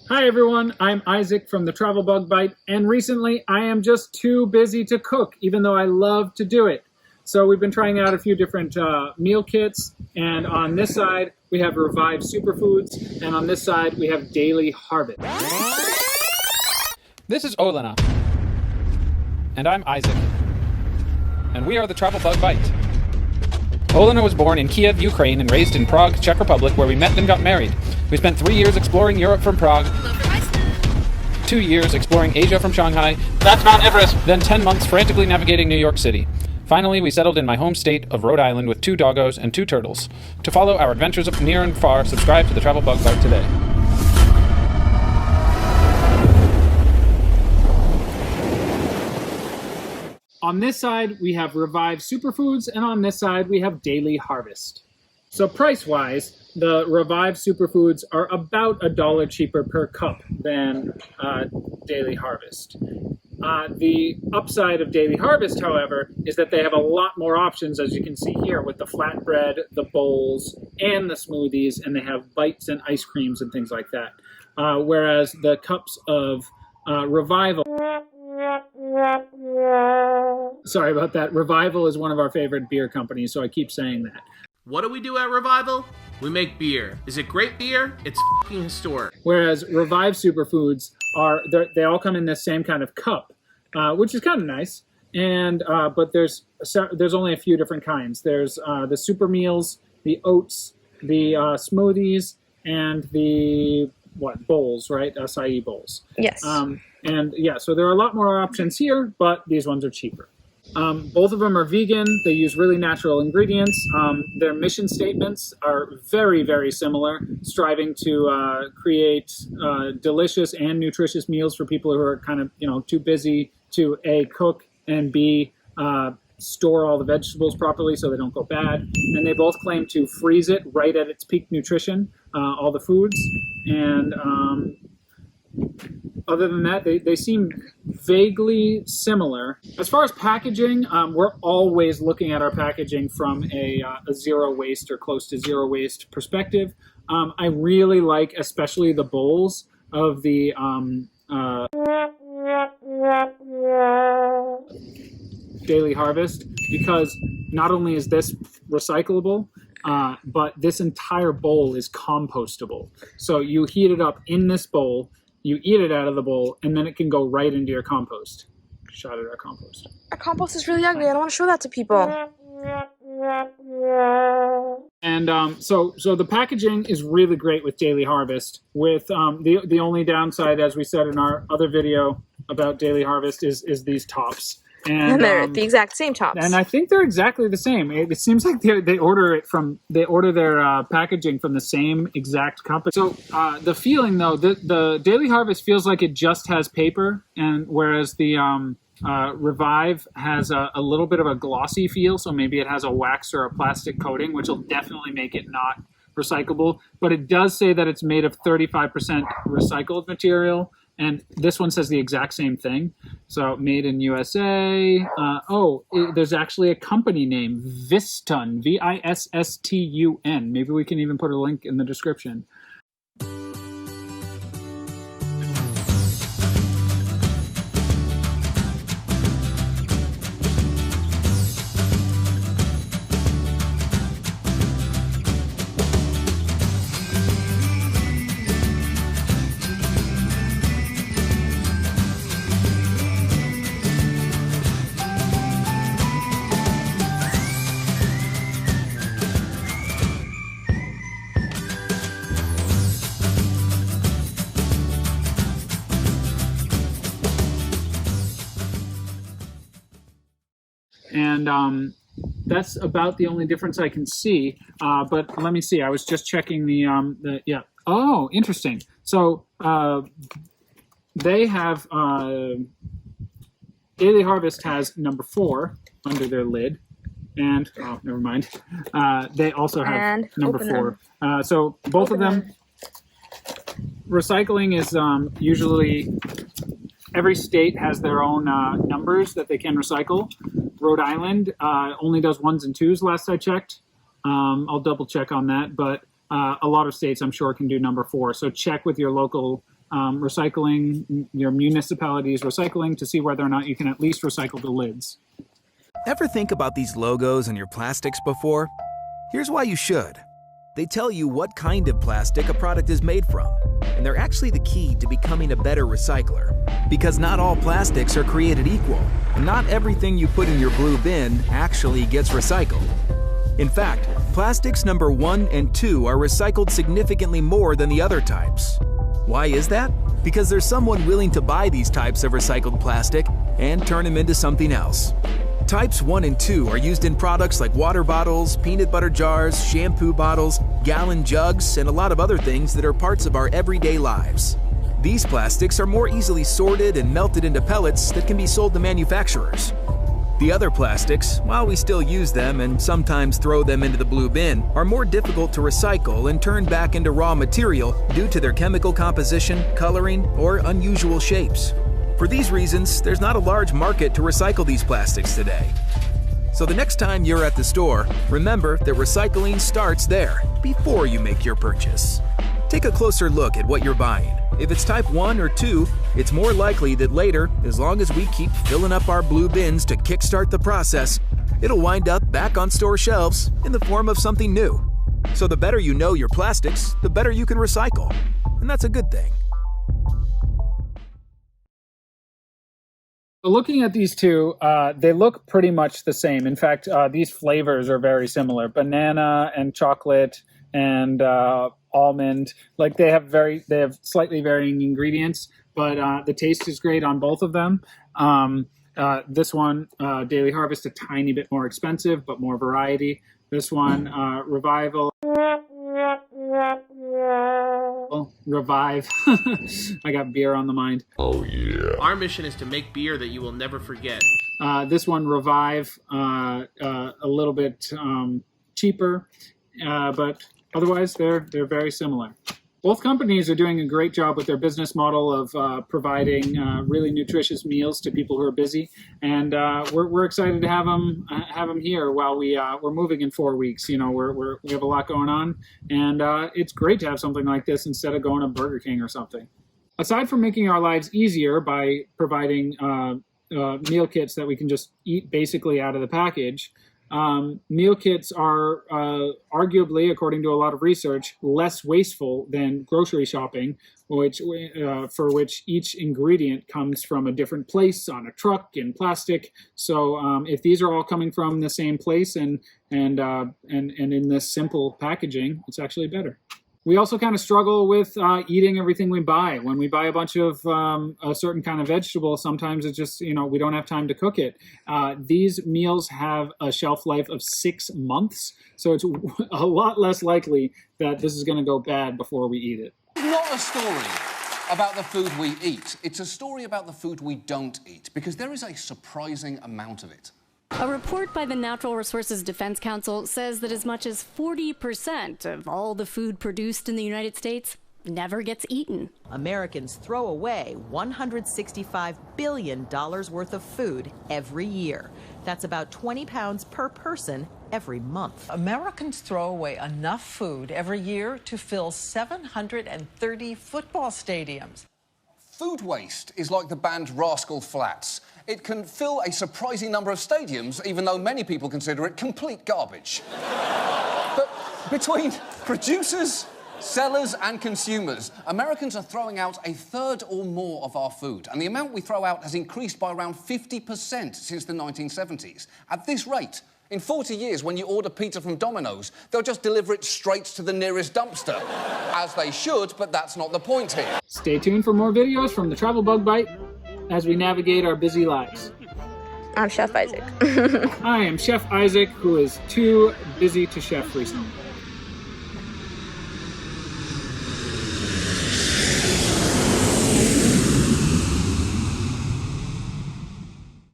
Hi everyone, I'm Isaac from TheTravelBugBite, and recently I am just too busy to cook, even though I love to do it. So we've been trying out a few different meal kits, and on this side we have Revived Superfoods, and on this side we have Daily Harvest. This is Olena, and I'm Isaac, and we are TheTravelBugBite. Olena was born in Kiev, Ukraine, and raised in Prague, Czech Republic, where we met and got married. We spent 3 years exploring Europe from Prague, 2 years exploring Asia from Shanghai, that's Mount Everest, then 10 months frantically navigating New York City. Finally, we settled in my home state of Rhode Island with 2 doggos and 2 turtles. To follow our adventures up near and far, subscribe to TheTravelBugBite today. On this side we have Revived Superfoods, and on this side we have Daily Harvest. So price-wise, the Revived Superfoods are about $1 cheaper per cup than Daily Harvest. The upside of Daily Harvest, however, is that they have a lot more options, as you can see here, with the flatbread, the bowls, and the smoothies, and they have bites and ice creams and things like that. Whereas the cups of Revival... Sorry about that. Revival is one of our favorite beer companies, so I keep saying that. What do we do at Revival? We make beer. Is it great beer? It's fucking historic. Whereas Revived Superfoods they all come in this same kind of cup, which is kind of nice. And but there's only a few different kinds. There's the super meals, the oats, the smoothies, and the bowls, right? Acai bowls. Yes. And yeah, so there are a lot more options here, but these ones are cheaper. Both of them are vegan. They use really natural ingredients. Their mission statements are very, very similar, striving to create delicious and nutritious meals for people who are kind of, too busy to A, cook, and B, store all the vegetables properly so they don't go bad. And they both claim to freeze it right at its peak nutrition, all the foods. And other than that, they seem vaguely similar. As far as packaging, we're always looking at our packaging from a zero waste or close to zero waste perspective. I really like especially the bowls of the Daily Harvest, because not only is this recyclable, but this entire bowl is compostable. So you heat it up in this bowl, you eat it out of the bowl, and then it can go right into your compost. Shot at our compost. Our compost is really ugly. I don't want to show that to people. And so the packaging is really great with Daily Harvest. With the only downside, as we said in our other video about Daily Harvest, is these tops. And they're the exact same tops. And I think they're exactly the same. It seems like they order their packaging from the same exact company. So the feeling, though, the Daily Harvest feels like it just has paper, and whereas the Revive has a little bit of a glossy feel. So maybe it has a wax or a plastic coating, which will definitely make it not recyclable. But it does say that it's made of 35% recycled material. And this one says the exact same thing. So made in USA. There's actually a company name, Vistun, Vistun. Maybe we can even put a link in the description. And that's about the only difference I can see. But let me see. I was just checking yeah. Oh, interesting. So they have Daily Harvest has number 4 under their lid, and never mind. They also have number 4. So both of them. Recycling is usually every state has their own numbers that they can recycle. Rhode Island only does 1s and 2s last I checked. I'll double check on that, but a lot of states, I'm sure, can do number 4. So check with your local recycling, your municipality's recycling, to see whether or not you can at least recycle the lids. Ever think about these logos on your plastics before? Here's why you should. They tell you what kind of plastic a product is made from, and they're actually the key to becoming a better recycler. Because not all plastics are created equal, and not everything you put in your blue bin actually gets recycled. In fact, plastics number 1 and 2 are recycled significantly more than the other types. Why is that? Because there's someone willing to buy these types of recycled plastic and turn them into something else. Types 1 and 2 are used in products like water bottles, peanut butter jars, shampoo bottles, gallon jugs, and a lot of other things that are parts of our everyday lives. These plastics are more easily sorted and melted into pellets that can be sold to manufacturers. The other plastics, while we still use them and sometimes throw them into the blue bin, are more difficult to recycle and turn back into raw material due to their chemical composition, coloring, or unusual shapes. For these reasons, there's not a large market to recycle these plastics today. So the next time you're at the store, remember that recycling starts there, before you make your purchase. Take a closer look at what you're buying. If it's type 1 or 2, it's more likely that later, as long as we keep filling up our blue bins to kickstart the process, it'll wind up back on store shelves in the form of something new. So the better you know your plastics, the better you can recycle. And that's a good thing. Looking at these two, they look pretty much the same. In fact, these flavors are very similar. Banana and chocolate and almond, like they have slightly varying ingredients, but the taste is great on both of them. This one, Daily Harvest, a tiny bit more expensive, but more variety. This one, Revival. Revive. I got beer on the mind. Oh, yeah. Our mission is to make beer that you will never forget. This one, Revive, a little bit cheaper, but otherwise they're very similar. Both companies are doing a great job with their business model of providing really nutritious meals to people who are busy, and we're excited to have them here while we're moving in 4 weeks. You know, we have a lot going on, and it's great to have something like this instead of going to Burger King or something. Aside from making our lives easier by providing meal kits that we can just eat basically out of the package, meal kits are arguably, according to a lot of research, less wasteful than grocery shopping, for which each ingredient comes from a different place on a truck in plastic. So if these are all coming from the same place and in this simple packaging, it's actually better. We also kind of struggle with eating everything we buy. When we buy a bunch of a certain kind of vegetable, sometimes it's just, we don't have time to cook it. These meals have a shelf life of 6 months, so it's a lot less likely that this is going to go bad before we eat it. It's not a story about the food we eat. It's a story about the food we don't eat, because there is a surprising amount of it. A report by the Natural Resources Defense Council says that as much as 40% of all the food produced in the United States never gets eaten. Americans throw away $165 billion worth of food every year. That's about 20 pounds per person every month. Americans throw away enough food every year to fill 730 football stadiums. Food waste is like the band Rascal Flatts. It can fill a surprising number of stadiums, even though many people consider it complete garbage. But between producers, sellers and consumers, Americans are throwing out a third or more of our food, and the amount we throw out has increased by around 50% since the 1970s. At this rate, in 40 years, when you order pizza from Domino's, they'll just deliver it straight to the nearest dumpster. As they should, but that's not the point here. Stay tuned for more videos from the Travel Bug Bite as we navigate our busy lives. I'm Chef Isaac. I am Chef Isaac, who is too busy to chef recently.